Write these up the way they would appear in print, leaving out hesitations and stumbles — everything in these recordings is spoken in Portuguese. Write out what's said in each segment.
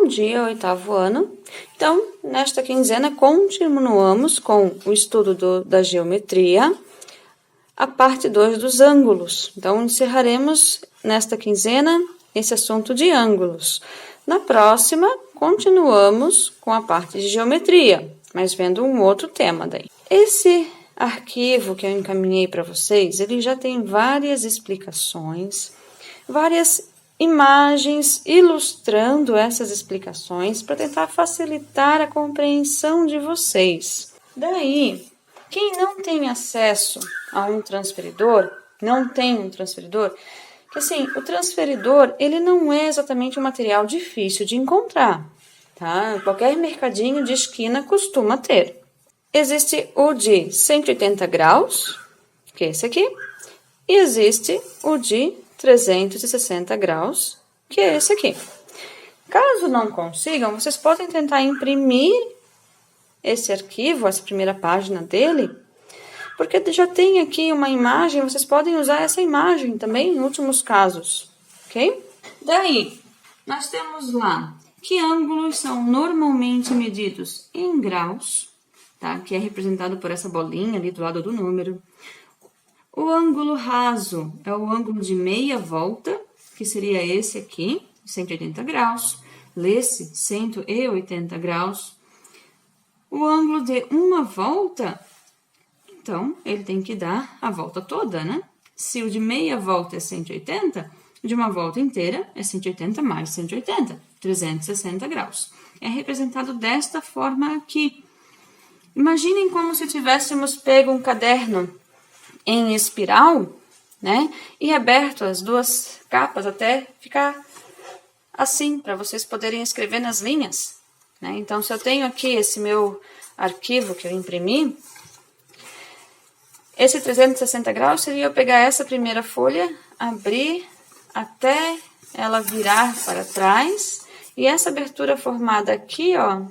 Bom dia, oitavo ano. Então, nesta quinzena, continuamos com o estudo da geometria, a parte 2 dos ângulos. Então, encerraremos nesta quinzena esse assunto de ângulos. Na próxima, continuamos com a parte de geometria, mas vendo um outro tema daí. Esse arquivo que eu encaminhei para vocês, ele já tem várias explicações, várias imagens ilustrando essas explicações para tentar facilitar a compreensão de vocês. Daí, quem não tem acesso a um transferidor, que assim, o transferidor, ele não é exatamente um material difícil de encontrar, tá? Qualquer mercadinho de esquina costuma ter. Existe o de 180 graus, que é esse aqui, e existe o de 360 graus, que é esse aqui. Caso não consigam, vocês podem tentar imprimir esse arquivo, essa primeira página dele, porque já tem aqui uma imagem, vocês podem usar essa imagem também em últimos casos, ok? Daí, nós temos lá que ângulos são normalmente medidos em graus, tá? Que é representado por essa bolinha ali do lado do número. O ângulo raso é o ângulo de meia volta, que seria esse aqui, 180 graus. Lê-se 180 graus. O ângulo de uma volta, então, ele tem que dar a volta toda, né? Se o de meia volta é 180, o de uma volta inteira é 180 mais 180, 360 graus. É representado desta forma aqui. Imaginem como se tivéssemos pego um caderno em espiral, né? E aberto as duas capas até ficar assim, para vocês poderem escrever nas linhas, né? Então, se eu tenho aqui esse meu arquivo que eu imprimi, esse 360 graus seria eu pegar essa primeira folha, abrir até ela virar para trás, e essa abertura formada aqui, ó,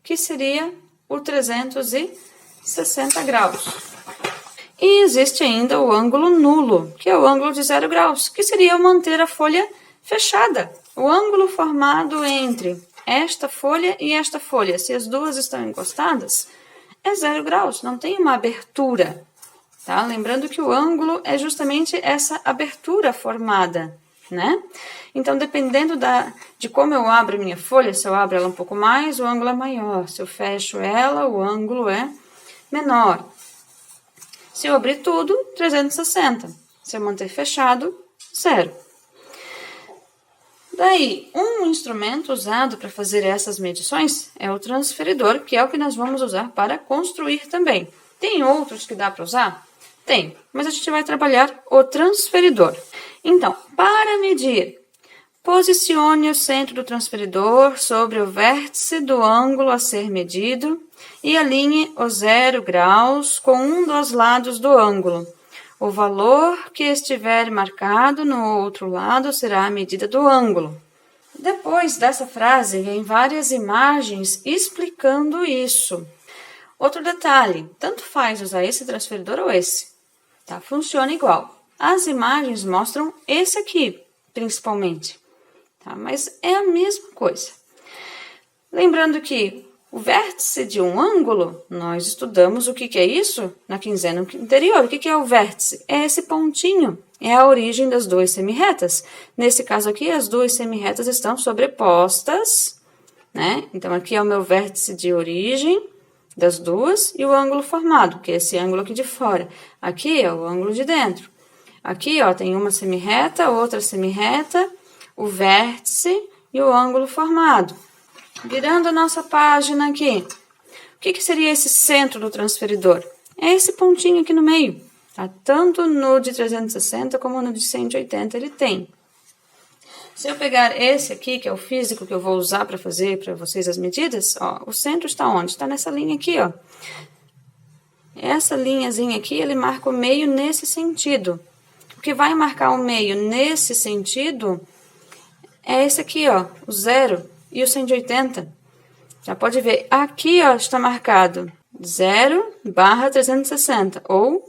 que seria o 360 graus. E existe ainda o ângulo nulo, que é o ângulo de 0 graus, que seria eu manter a folha fechada. O ângulo formado entre esta folha e esta folha, se as duas estão encostadas, é 0 graus, não tem uma abertura. Tá? Lembrando que o ângulo é justamente essa abertura formada, né? Então, dependendo de como eu abro minha folha, se eu abro ela um pouco mais, o ângulo é maior. Se eu fecho ela, o ângulo é menor. Se eu abrir tudo, 360. Se eu manter fechado, 0. Daí, um instrumento usado para fazer essas medições é o transferidor, que é o que nós vamos usar para construir também. Tem outros que dá para usar? Tem, mas a gente vai trabalhar o transferidor. Então, para medir, posicione o centro do transferidor sobre o vértice do ângulo a ser medido e alinhe o 0 graus com um dos lados do ângulo. O valor que estiver marcado no outro lado será a medida do ângulo. Depois dessa frase, vem várias imagens explicando isso. Outro detalhe, tanto faz usar esse transferidor ou esse, tá? Funciona igual. As imagens mostram esse aqui, principalmente, tá? Mas é a mesma coisa. Lembrando que o vértice de um ângulo, nós estudamos o que é isso na quinzena anterior. O que é o vértice? É esse pontinho, é a origem das duas semirretas. Nesse caso aqui, as duas semirretas estão sobrepostas, né? Então, aqui é o meu vértice de origem das duas e o ângulo formado, que é esse ângulo aqui de fora. Aqui é o ângulo de dentro. Aqui, ó, tem uma semirreta, outra semirreta, o vértice e o ângulo formado. Virando a nossa página aqui, o que seria esse centro do transferidor? É esse pontinho aqui no meio, tá? Tanto no de 360 como no de 180 ele tem. Se eu pegar esse aqui, que é o físico que eu vou usar para fazer para vocês as medidas, ó, o centro está onde? Está nessa linha aqui, ó. Essa linhazinha aqui, ele marca o meio nesse sentido. O que vai marcar o meio nesse sentido é esse aqui, ó, o 0 e o 180. Já pode ver, aqui, ó, está marcado 0/360 ou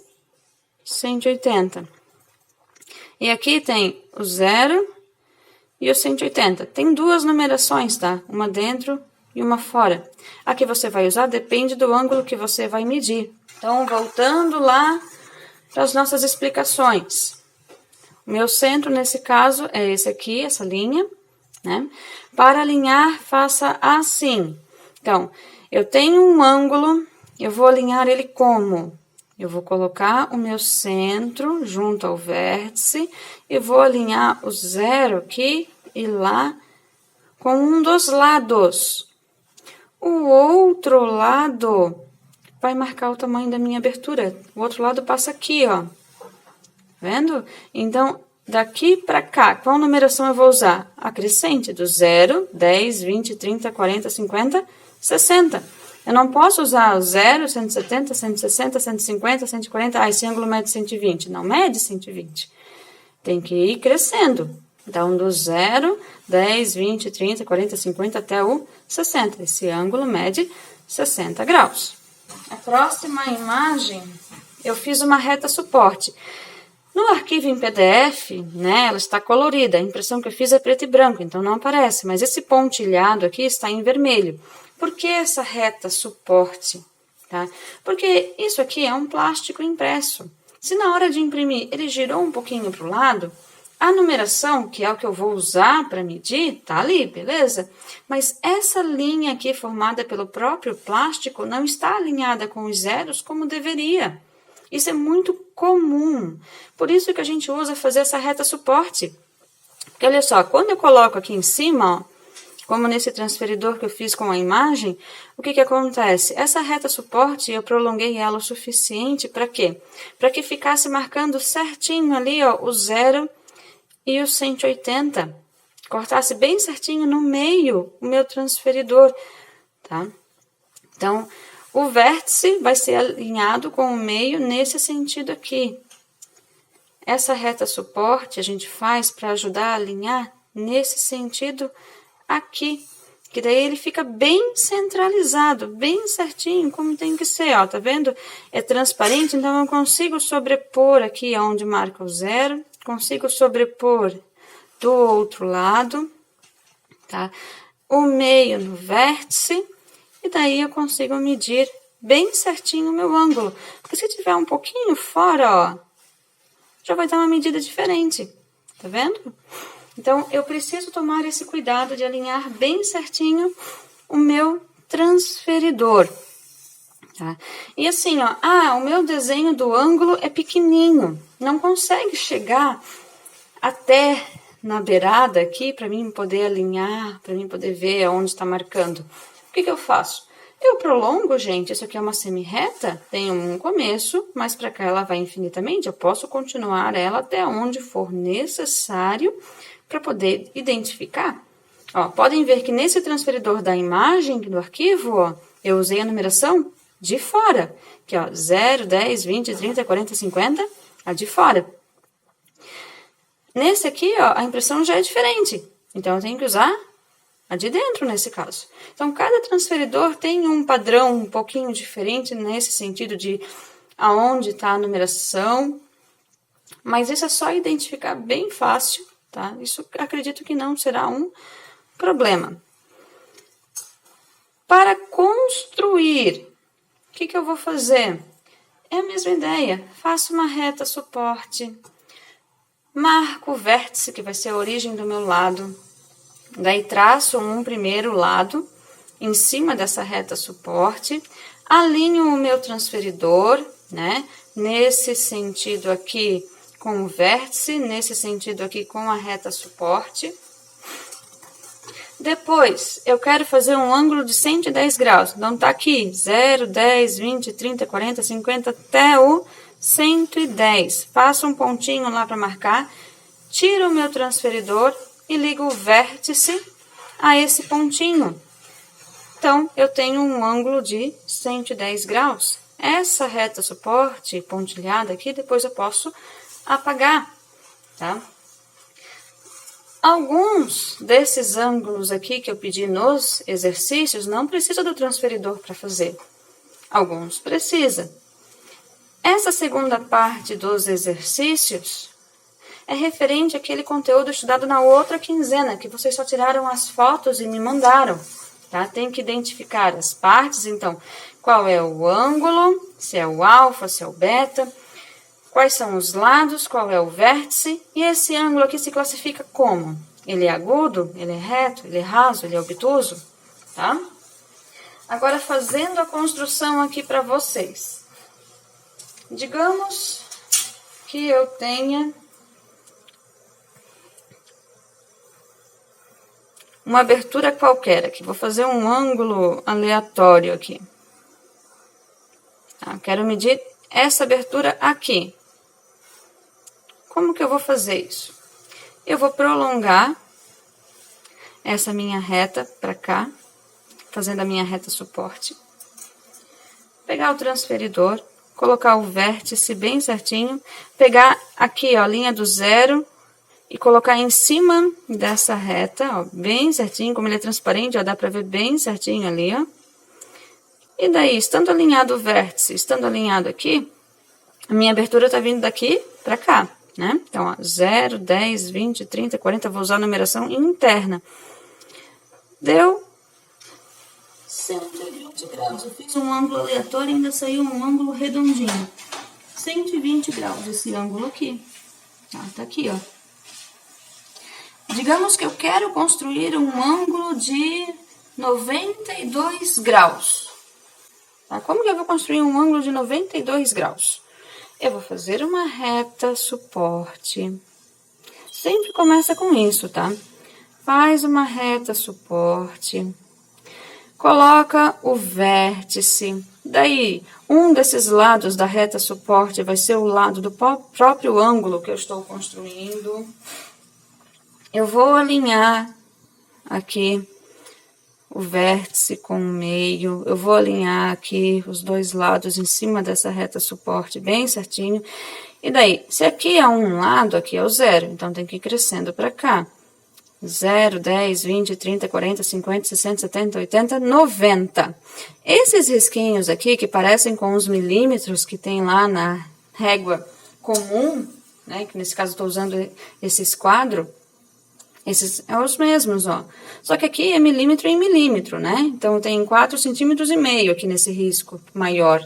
180. E aqui tem o 0 e o 180. Tem duas numerações, tá? Uma dentro e uma fora. A que você vai usar depende do ângulo que você vai medir. Então, voltando lá para as nossas explicações. O meu centro, nesse caso, é esse aqui, essa linha, né? Para alinhar, faça assim. Então, eu tenho um ângulo, eu vou alinhar ele como? Eu vou colocar o meu centro junto ao vértice e vou alinhar o zero aqui e lá com um dos lados. O outro lado vai marcar o tamanho da minha abertura. O outro lado passa aqui, ó. Vendo? Então, daqui para cá, qual numeração eu vou usar? A crescente, do 0, 10, 20, 30, 40, 50, 60. Eu não posso usar o 0, 170, 160, 150, 140. Ah, esse ângulo mede 120. Não mede 120. Tem que ir crescendo. Então, do 0, 10, 20, 30, 40, 50 até o 60. Esse ângulo mede 60 graus. A próxima imagem, eu fiz uma reta suporte. No arquivo em PDF, né, ela está colorida. A impressão que eu fiz é preto e branco, então não aparece. Mas esse pontilhado aqui está em vermelho. Por que essa reta suporte? Tá? Porque isso aqui é um plástico impresso. Se na hora de imprimir ele girou um pouquinho para o lado, a numeração, que é o que eu vou usar para medir, tá ali, beleza? Mas essa linha aqui formada pelo próprio plástico não está alinhada com os zeros como deveria. Isso é muito comum. Por isso que a gente usa fazer essa reta suporte. Porque olha só, quando eu coloco aqui em cima, ó, como nesse transferidor que eu fiz com a imagem, o que acontece? Essa reta suporte, eu prolonguei ela o suficiente para quê? Para que ficasse marcando certinho ali, ó, o 0 e o 180. Cortasse bem certinho no meio o meu transferidor, tá? Então, o vértice vai ser alinhado com o meio nesse sentido aqui. Essa reta suporte a gente faz para ajudar a alinhar nesse sentido aqui, que daí ele fica bem centralizado, bem certinho, como tem que ser, ó, tá vendo? É transparente, então eu consigo sobrepor aqui onde marca o 0, consigo sobrepor do outro lado, tá? O meio no vértice, e daí eu consigo medir bem certinho o meu ângulo. Porque se tiver um pouquinho fora, ó, já vai dar uma medida diferente, tá vendo? Então, eu preciso tomar esse cuidado de alinhar bem certinho o meu transferidor. Tá? E assim, ó, o meu desenho do ângulo é pequenininho, não consegue chegar até na beirada aqui para mim poder alinhar, para mim poder ver aonde está marcando. O que eu faço? Eu prolongo, gente, isso aqui é uma semi-reta, tem um começo, mas para cá ela vai infinitamente, eu posso continuar ela até onde for necessário para poder identificar. Ó, podem ver que nesse transferidor da imagem do arquivo, ó, eu usei a numeração de fora, que é 0, 10, 20, 30, 40, 50, a de fora. Nesse aqui, ó, a impressão já é diferente, então eu tenho que usar a de dentro nesse caso. Então, cada transferidor tem um padrão um pouquinho diferente nesse sentido de aonde está a numeração, mas isso é só identificar bem fácil, tá? Isso acredito que não será um problema. Para construir, o que eu vou fazer? É a mesma ideia, faço uma reta suporte, marco o vértice, que vai ser a origem do meu lado, daí traço um primeiro lado em cima dessa reta suporte, alinho o meu transferidor, né? Nesse sentido aqui com o vértice, nesse sentido aqui com a reta suporte. Depois, eu quero fazer um ângulo de 110 graus. Então, tá aqui, 0, 10, 20, 30, 40, 50, até o 110. Faço um pontinho lá para marcar, tiro o meu transferidor e ligo o vértice a esse pontinho. Então, eu tenho um ângulo de 110 graus. Essa reta suporte pontilhada aqui, depois eu posso apagar, tá? Alguns desses ângulos aqui que eu pedi nos exercícios não precisa do transferidor para fazer. Alguns precisa. Essa segunda parte dos exercícios é referente àquele conteúdo estudado na outra quinzena, que vocês só tiraram as fotos e me mandaram, tá? Tem que identificar as partes, então, qual é o ângulo, se é o alfa, se é o beta, quais são os lados, qual é o vértice, e esse ângulo aqui se classifica como? Ele é agudo, ele é reto, ele é raso, ele é obtuso, tá? Agora, fazendo a construção aqui para vocês. Digamos que eu tenha uma abertura qualquer aqui. Vou fazer um ângulo aleatório aqui. Tá? Quero medir essa abertura aqui. Como que eu vou fazer isso? Eu vou prolongar essa minha reta para cá, fazendo a minha reta suporte. Pegar o transferidor, colocar o vértice bem certinho, pegar aqui, ó, a linha do zero e colocar em cima dessa reta, ó, bem certinho, como ele é transparente, ó, dá para ver bem certinho ali, ó. E daí, estando alinhado o vértice, estando alinhado aqui, a minha abertura tá vindo daqui para cá, né? Então, ó, 0, 10, 20, 30, 40, vou usar a numeração interna. Deu 120 graus. Eu fiz um ângulo aleatório e ainda saiu um ângulo redondinho. 120 graus esse ângulo aqui. Tá aqui, ó. Digamos que eu quero construir um ângulo de 92 graus. Tá? Como que eu vou construir um ângulo de 92 graus? Eu vou fazer uma reta suporte. Sempre começa com isso, tá? Faz uma reta suporte. Coloca o vértice. Daí, um desses lados da reta suporte vai ser o lado do próprio ângulo que eu estou construindo. Eu vou alinhar aqui o vértice com o meio. Eu vou alinhar aqui os dois lados em cima dessa reta suporte bem certinho. E daí, se aqui é um lado, aqui é o zero. Então, tem que ir crescendo para cá. 0, 10, 20, 30, 40, 50, 60, 70, 80, 90. Esses risquinhos aqui, que parecem com os milímetros que tem lá na régua comum, né? Que nesse caso estou usando esse esquadro. Esses são os mesmos, ó. Só que aqui é milímetro em milímetro, né? Então, tem 4,5 centímetros aqui nesse risco maior,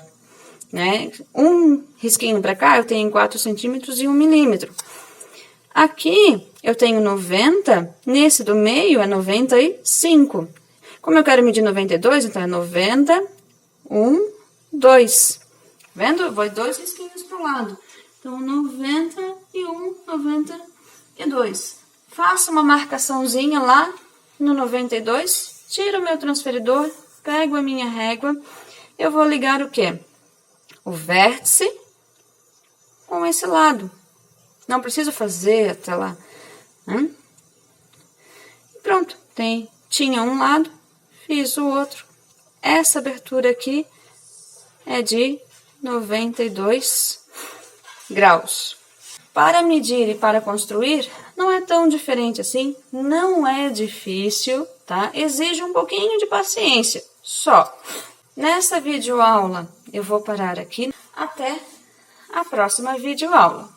né? Um risquinho para cá, eu tenho 4 centímetros e 1 milímetro. Aqui, eu tenho 90, nesse do meio é 95. Como eu quero medir 92, então é 90, 1, 2. Vendo? Vou 2 risquinhos para o lado. Então, 91, 92. Faço uma marcaçãozinha lá no 92, tiro o meu transferidor, pego a minha régua, eu vou ligar o quê? O vértice com esse lado. Não preciso fazer até lá. Né? Pronto, tinha um lado, fiz o outro. Essa abertura aqui é de 92 graus. Para medir e para construir, não é tão diferente assim, não é difícil, tá? Exige um pouquinho de paciência, só. Nessa videoaula, eu vou parar aqui. Até a próxima videoaula.